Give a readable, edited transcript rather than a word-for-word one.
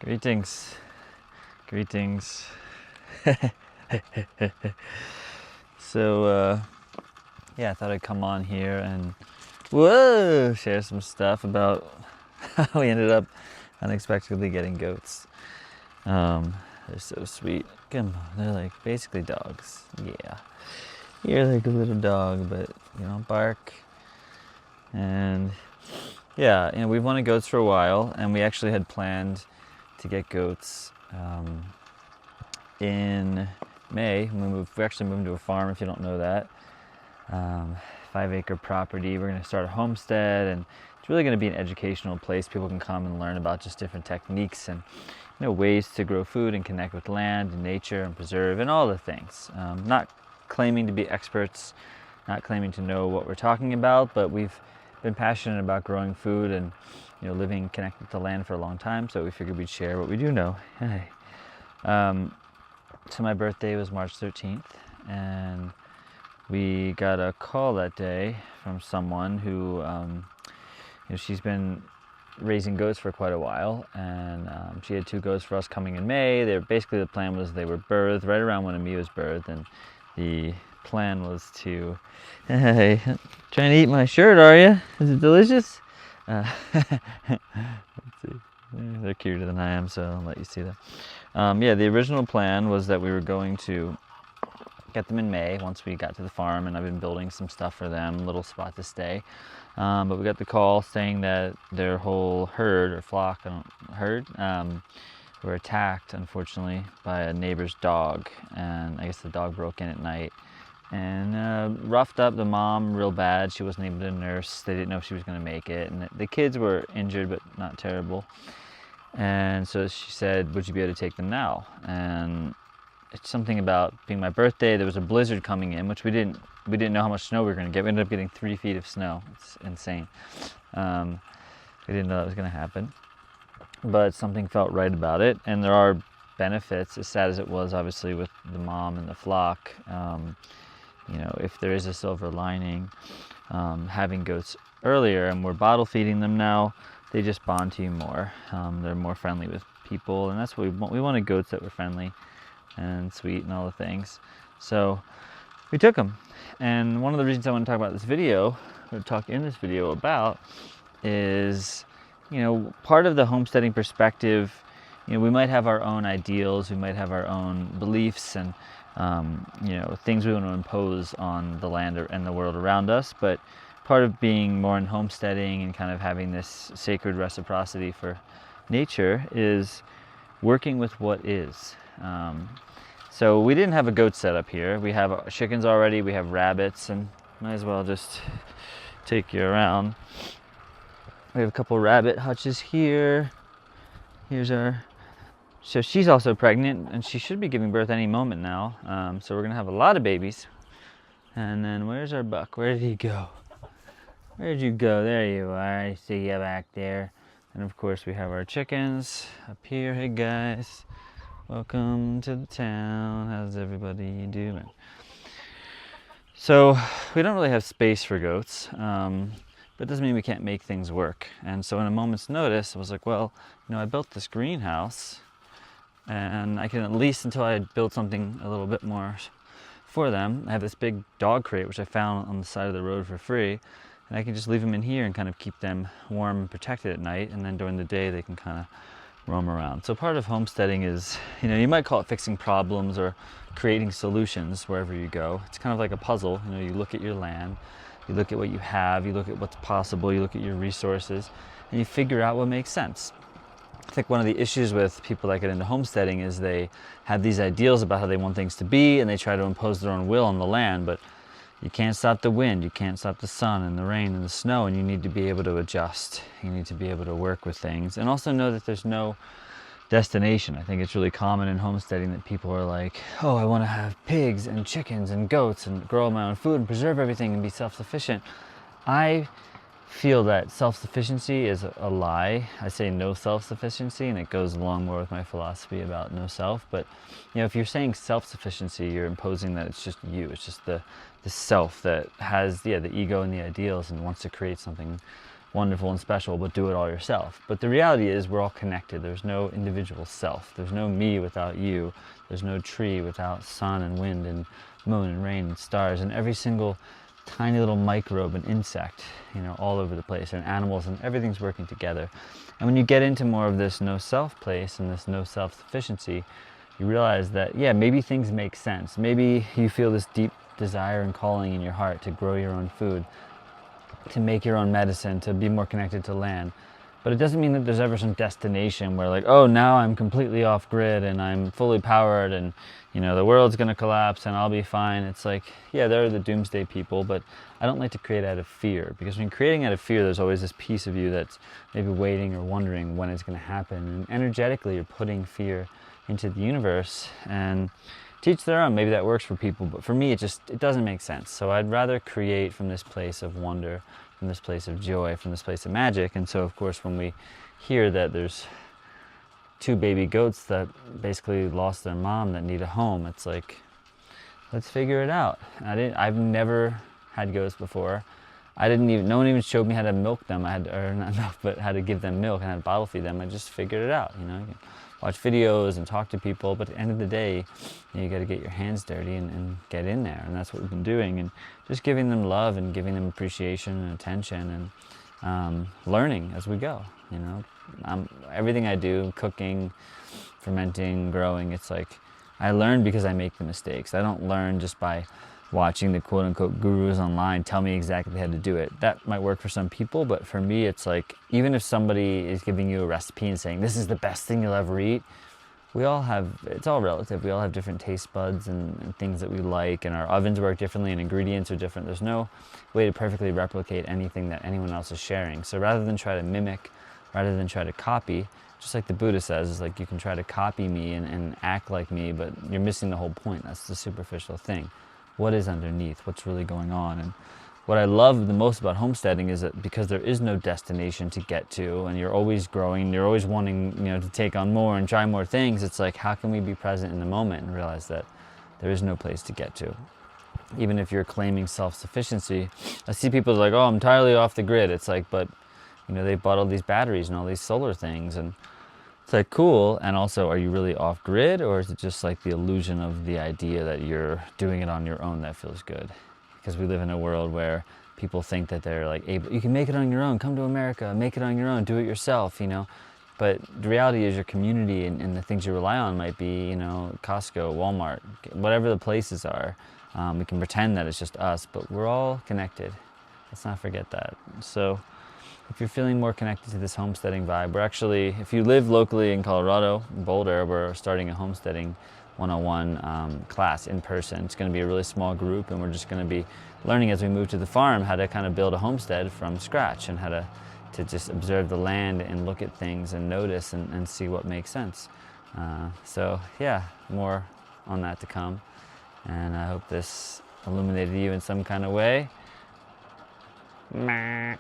Greetings. Greetings. So, yeah, I thought I'd come on here and share some stuff about how we ended up unexpectedly getting goats. They're so sweet. Come on, they're like basically dogs. Yeah. You're like a little dog, but you don't bark. And yeah, we've wanted goats for a while, and we actually had planned to get goats in May. We actually moved to a farm, if you don't know that. 5-acre property. We're going to start a homestead, and it's really going to be an educational place. People can come and learn about just different techniques and ways to grow food and connect with land and nature and preserve and all the things. Not claiming to be experts, not claiming to know what we're talking about, but we've been passionate about growing food and living connected to land for a long time, so we figured we'd share what we do know. Hey. So my birthday was March 13th, and we got a call that day from someone who, she's been raising goats for quite a while, and she had 2 goats for us coming in May. Basically the plan was they were birthed right around when Amia was birthed, and the plan was to, hey, trying to eat my shirt, are you? Is it delicious? Let's see. They're cuter than I am, so I'll let you see that. The original plan was that we were going to get them in May once we got to the farm, and I've been building some stuff for them, a little spot to stay. But we got the call saying that their whole herd or flock, were attacked, unfortunately, by a neighbor's dog, and I guess the dog broke in at night and roughed up the mom real bad. She wasn't able to nurse. They didn't know if she was going to make it, and the kids were injured but not terrible. And so she said, would you be able to take them now? And it's something about being my birthday. There was a blizzard coming in, which we didn't know how much snow we were going to get. We ended up getting 3 feet of snow. It's insane. We didn't know that was going to happen, but something felt right about it. And there are benefits, as sad as it was, obviously, with the mom and the flock. If there is a silver lining, having goats earlier, and we're bottle feeding them now, they just bond to you more. They're more friendly with people, and that's what we want. We wanted goats that were friendly and sweet and all the things. So we took them. And one of the reasons I want to talk about this video, or talk in this video about, is, part of the homesteading perspective, we might have our own ideals, we might have our own beliefs and, things we want to impose on the land and the world around us. But part of being more in homesteading and kind of having this sacred reciprocity for nature is working with what is. So we didn't have a goat set up here. We have chickens already, we have rabbits, and might as well just take you around. We have a couple rabbit hutches here. So she's also pregnant, and she should be giving birth any moment now. So we're gonna have a lot of babies. And then where's our buck? Where did he go? Where'd you go? There you are. I see you back there. And of course we have our chickens up here. Hey guys, welcome to the town. How's everybody doing? So we don't really have space for goats, but it doesn't mean we can't make things work. And so in a moment's notice, I was like, well, I built this greenhouse, and I can, at least until I build something a little bit more for them, I have this big dog crate which I found on the side of the road for free, and I can just leave them in here and kind of keep them warm and protected at night, and then during the day they can kind of roam around. So part of homesteading is, you might call it fixing problems or creating solutions wherever you go. It's kind of like a puzzle. You look at your land, you look at what you have, you look at what's possible, you look at your resources, and you figure out what makes sense. I think one of the issues with people that get into homesteading is they have these ideals about how they want things to be, and they try to impose their own will on the land, but you can't stop the wind, you can't stop the sun and the rain and the snow, and you need to be able to adjust. You need to be able to work with things, and also know that there's no destination. I think it's really common in homesteading that people are like, oh, I want to have pigs and chickens and goats and grow my own food and preserve everything and be self-sufficient. I feel that self-sufficiency is a lie. I say no self-sufficiency, and it goes along more with my philosophy about no self. But if you're saying self-sufficiency, you're imposing that it's just you. It's just the self that has the ego and the ideals and wants to create something wonderful and special, but do it all yourself. But the reality is we're all connected. There's no individual self. There's no me without you. There's no tree without sun and wind and moon and rain and stars and every single tiny little microbe and insect, all over the place, and animals, and everything's working together. And when you get into more of this no self place and this no self-sufficiency, you realize that, yeah, maybe things make sense. Maybe you feel this deep desire and calling in your heart to grow your own food, to make your own medicine, to be more connected to land. But it doesn't mean that there's ever some destination where like, oh, now I'm completely off grid and I'm fully powered and, the world's gonna collapse and I'll be fine. It's like, yeah, there are the doomsday people, but I don't like to create out of fear, because when you're creating out of fear, there's always this piece of you that's maybe waiting or wondering when it's gonna happen. And energetically, you're putting fear into the universe, and teach their own. Maybe that works for people, but for me, it doesn't make sense. So I'd rather create from this place of wonder, from this place of joy, from this place of magic. And so, of course, when we hear that there's 2 baby goats that basically lost their mom that need a home, it's like, let's figure it out. I've never had goats before. No one even showed me how to milk them. How to give them milk and how to bottle feed them. I just figured it out, You can watch videos and talk to people, but at the end of the day, you got to get your hands dirty and get in there. And that's what we've been doing, and just giving them love and giving them appreciation and attention, and learning as we go. Everything I do, cooking, fermenting, growing, it's like I learn because I make the mistakes. I don't learn just by watching the quote-unquote gurus online tell me exactly how to do it. That might work for some people, but for me, it's like, even if somebody is giving you a recipe and saying, this is the best thing you'll ever eat, it's all relative. We all have different taste buds and things that we like, and our ovens work differently and ingredients are different. There's no way to perfectly replicate anything that anyone else is sharing. So rather than try to mimic, rather than try to copy, just like the Buddha says, is like, you can try to copy me and act like me, but you're missing the whole point. That's the superficial thing. What is underneath? What's really going on? And what I love the most about homesteading is that because there is no destination to get to, and you're always growing, you're always wanting, to take on more and try more things, it's like, how can we be present in the moment and realize that there is no place to get to? Even if you're claiming self-sufficiency, I see people like, oh, I'm entirely off the grid. It's like, but, they bought all these batteries and all these solar things, and it's like, cool. And also, are you really off grid, or is it just like the illusion of the idea that you're doing it on your own that feels good? Because we live in a world where people think that they're like, you can make it on your own, come to America, make it on your own, do it yourself, But the reality is your community and the things you rely on might be, Costco, Walmart, whatever the places are. We can pretend that it's just us, but we're all connected. Let's not forget that. So if you're feeling more connected to this homesteading vibe, we're actually, if you live locally in Colorado, Boulder, we're starting a homesteading 101 class in person. It's going to be a really small group, and we're just going to be learning as we move to the farm how to kind of build a homestead from scratch, and how to just observe the land and look at things and notice and see what makes sense. So yeah, more on that to come. And I hope this illuminated you in some kind of way. Meh.